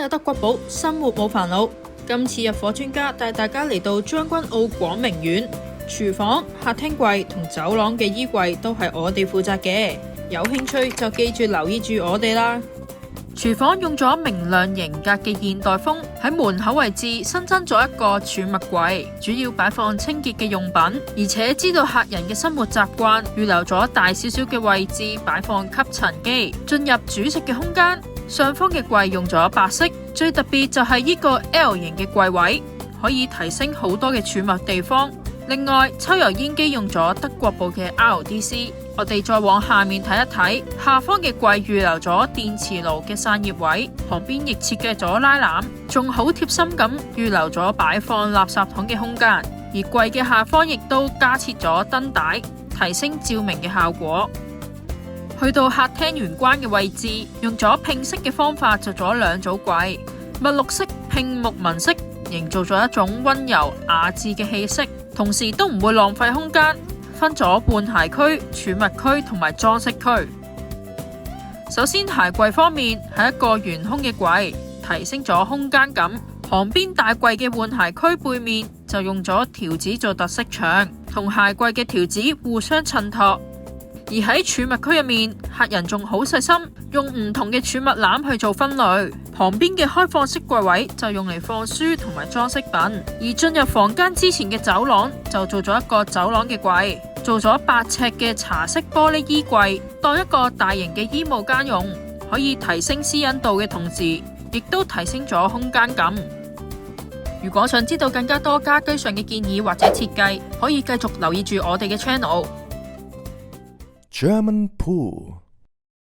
得骨寶，生活冇煩惱。今次入伙專家帶大家嚟到將軍澳廣明苑，廚房、客廳櫃同走廊嘅衣櫃都係我哋負責嘅。有興趣就記住留意住我哋啦。廚房用咗明亮型格嘅現代風，喺門口位置新增咗一個儲物櫃，主要擺放清潔嘅用品，而且知道客人嘅生活習慣，預留咗大少少嘅位置擺放吸塵機。進入煮食嘅空間，上方嘅櫃用咗白色，最特別就係呢個 L 型嘅櫃位，可以提升好多嘅儲物地方。另外，抽油煙機用咗德國部嘅 RDC。我哋再往下面睇一睇，下方嘅櫃預留咗電磁爐嘅散熱位，旁邊亦設計咗拉籃，仲好貼心咁預留咗擺放垃圾桶嘅空間。而櫃嘅下方亦都加設咗燈帶，提升照明嘅效果。去到客廳玄關嘅位置，用咗拼色嘅方法做咗兩組櫃，墨綠色拼木紋飾，營造咗一種溫柔雅致嘅氣息，同時都唔會浪費空間。分咗換鞋區、儲物區同埋裝飾區。首先鞋櫃方面係一個懸空嘅櫃，提升咗空間感。旁邊大櫃嘅換鞋區背面就用咗條子做特色牆，同鞋櫃嘅條子互相襯托。而喺儲物區入面，客人仲好細心，用唔同嘅儲物籃去做分類。旁邊嘅開放式櫃位就用嚟放書同埋裝飾品。而進入房間之前嘅走廊就做咗一個走廊嘅櫃，做咗8尺嘅茶色玻璃衣櫃，當一個大型嘅衣帽間用，可以提升私隱度嘅同時，亦都提升咗空間感。如果想知道更加多家居上嘅建議或者設計，可以繼續留意住我哋嘅 channel。German Pool